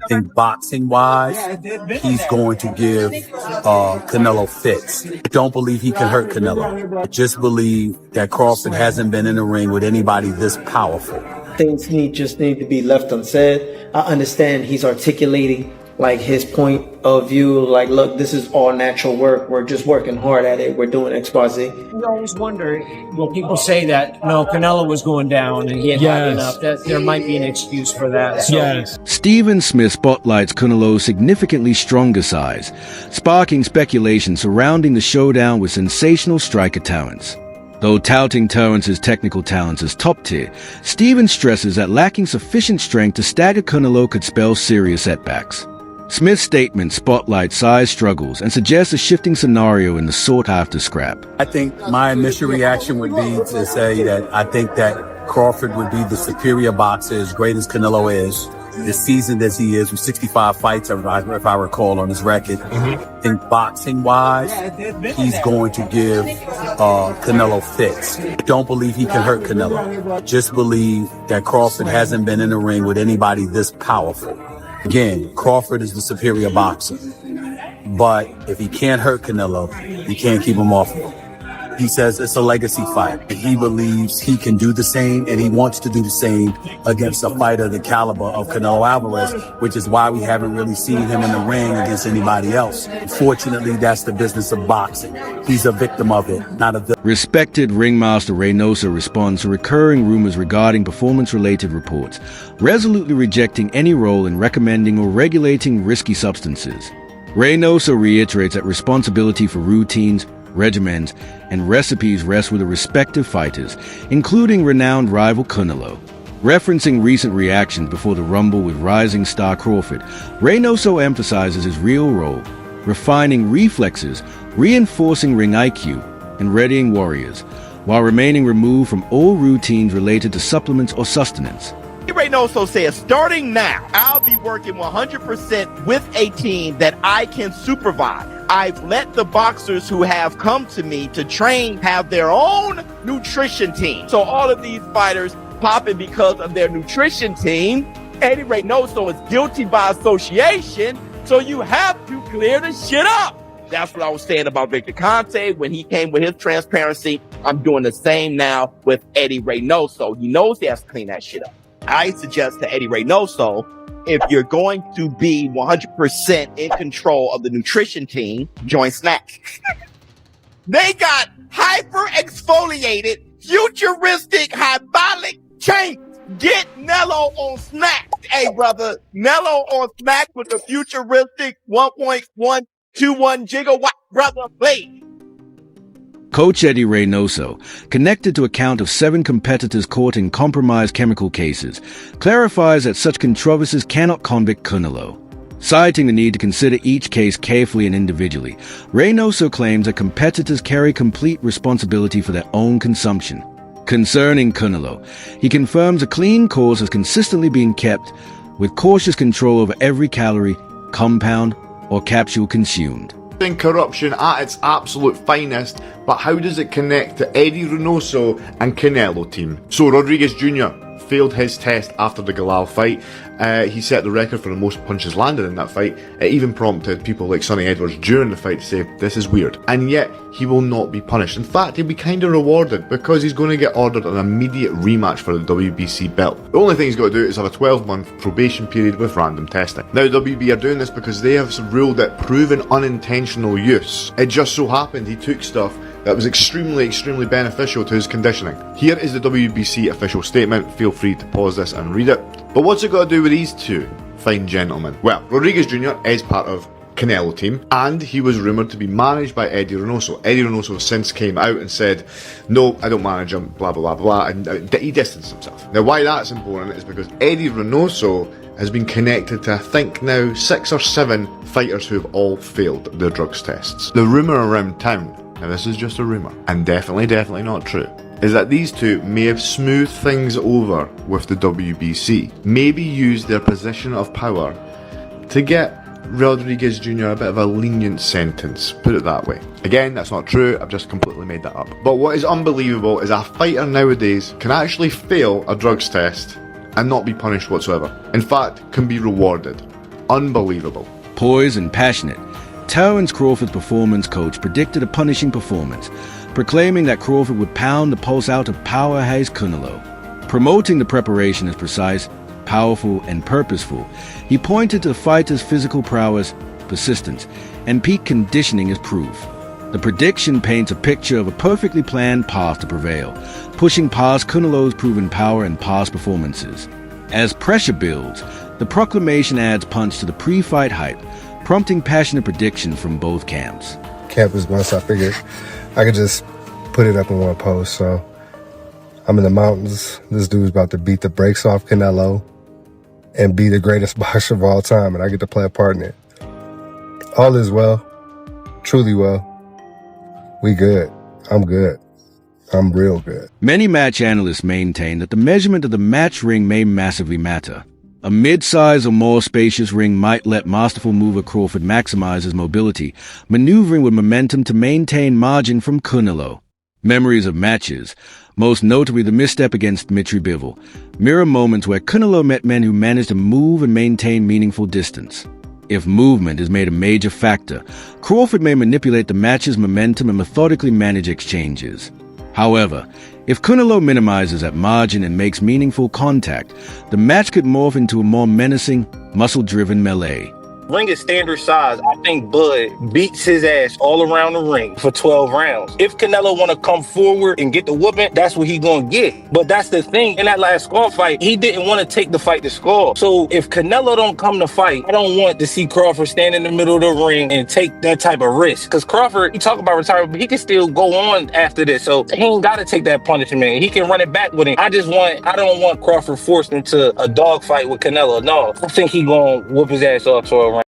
think boxing-wise, he's going to give Canelo fits. I don't believe he can hurt Canelo. I just believe that Crawford hasn't been in the ring with anybody this powerful. Things just need to be left unsaid. I understand he's articulating like his point of view, like, look, this is all natural work. We're just working hard at it. We're doing X, Y, Z. You always wonder, well, people say that, no, Canelo was going down and he had had enough. That there might be an excuse for that. So. Stephen Smith spotlights Canelo's significantly stronger size, sparking speculation surrounding the showdown with sensational striker Terence. Though touting Terence's technical talents as top tier, Stephen stresses that lacking sufficient strength to stagger Canelo could spell serious setbacks. Smith's statement spotlights size struggles and suggests a shifting scenario in the sought-after scrap. I think my initial reaction would be to say that I think that Crawford would be the superior boxer, as great as Canelo is, as seasoned as he is, with 65 fights, if I recall, on his record. I think boxing-wise, he's going to give Canelo fits. I don't believe he can hurt Canelo. I just believe that Crawford hasn't been in the ring with anybody this powerful. Again, Crawford is the superior boxer, but if he can't hurt Canelo, he can't keep him off of him. He says it's a legacy fight. He believes he can do the same, and he wants to do the same against a fighter the caliber of Canelo Alvarez, which is why we haven't really seen him in the ring against anybody else. Unfortunately, that's the business of boxing. He's a victim of it, not a victim. Respected ringmaster Reynoso responds to recurring rumors regarding performance-related reports, resolutely rejecting any role in recommending or regulating risky substances. Reynoso reiterates that responsibility for routines, regimens, and recipes rest with the respective fighters, including renowned rival Canelo. Referencing recent reactions before the Rumble with rising star Crawford, Reynoso emphasizes his real role, refining reflexes, reinforcing ring IQ, and readying warriors, while remaining removed from all routines related to supplements or sustenance. Reynoso says, starting now, I'll be working 100% with a team that I can supervise. I've let the boxers who have come to me to train have their own nutrition team. So all of these fighters popping because of their nutrition team. Eddie Reynoso is guilty by association, so you have to clear the shit up. That's what I was saying about Victor Conte when he came with his transparency. I'm doing the same now with Eddie Reynoso. He knows he has to clean that shit up. I suggest to Eddie Reynoso, if you're going to be 100% in control of the nutrition team, join Snack. They got hyper-exfoliated, futuristic, hyperbolic chains. Get Nello on Snack. Hey, brother, Nello on Snack with the futuristic 1.121 gigawatt, brother, please. Coach Eddie Reynoso, connected to a count of 7 competitors caught in compromised chemical cases, clarifies that such controversies cannot convict Canelo. Citing the need to consider each case carefully and individually, Reynoso claims that competitors carry complete responsibility for their own consumption. Concerning Canelo, he confirms a clean course has consistently been kept, with cautious control over every calorie, compound, or capsule consumed. Corruption at its absolute finest, but how does it connect to Eddie Reynoso and Canelo team? So Rodriguez Jr. failed his test after the Galal fight. He set the record for the most punches landed in that fight. It even prompted people like Sonny Edwards during the fight to say, this is weird. And yet, he will not be punished. In fact, he'll be kind of rewarded because he's going to get ordered an immediate rematch for the WBC belt. The only thing he's got to do is have a 12-month probation period with random testing. Now, WB are doing this because they have ruled that proven unintentional use. It just so happened he took stuff that was extremely beneficial to his conditioning. Here is the WBC official statement. Feel free to pause this and read it. But what's it got to do with these two fine gentlemen? Well, Rodriguez Jr. is part of Canelo team, and he was rumoured to be managed by Eddie Reynoso. Eddie Reynoso since came out and said, no, I don't manage him, blah, blah, blah, blah, and he distanced himself. Now, why that's important is because Eddie Reynoso has been connected to, I think now, 6 or 7 fighters who have all failed their drugs tests. The rumour around town, now this is just a rumour, and definitely not true, is that these two may have smoothed things over with the WBC, maybe used their position of power to get Rodriguez Jr. a bit of a lenient sentence, put it that way. Again, that's not true, I've just completely made that up. But what is unbelievable is a fighter nowadays can actually fail a drugs test and not be punished whatsoever. In fact, can be rewarded. unbelievable. Poised and passionate, Terence Crawford's performance coach predicted a punishing performance, proclaiming that Crawford would pound the pulse out of powerhouse Canelo. Promoting the preparation as precise, powerful, and purposeful, he pointed to the fighter's physical prowess, persistence, and peak conditioning as proof. The prediction paints a picture of a perfectly planned path to prevail, pushing past Canelo's proven power and past performances. As pressure builds, the proclamation adds punch to the pre-fight hype, prompting passionate predictions from both camps. Camp was once I figured I could just put it up in one post. So I'm in the mountains. This dude's about to beat the brakes off Canelo and be the greatest boxer of all time, and I get to play a part in it. All is well, truly well. We good. I'm good. I'm real good. Many match analysts maintain that the measurement of the match ring may massively matter. A mid-size or more spacious ring might let masterful mover Crawford maximize his mobility, maneuvering with momentum to maintain margin from Canelo. Memories of matches, most notably the misstep against Dmitry Bivol, mirror moments where Canelo met men who managed to move and maintain meaningful distance. If movement is made a major factor, Crawford may manipulate the match's momentum and methodically manage exchanges. However, if Canelo minimizes at margin and makes meaningful contact, the match could morph into a more menacing, muscle-driven melee. Ring is standard size. I think Bud beats his ass all around the ring for 12 rounds. If Canelo want to come forward and get the whooping, that's what he gonna get. But that's the thing. In that last Skull fight, he didn't want to take the fight to Skull. So if Canelo don't come to fight, I don't want to see Crawford stand in the middle of the ring and take that type of risk. Because Crawford, you talk about retirement, but he can still go on after this. So he ain't got to take that punishment. He can run it back with him. I don't want Crawford forced into a dogfight with Canelo. No, I think he gonna whoop his ass off 12 rounds.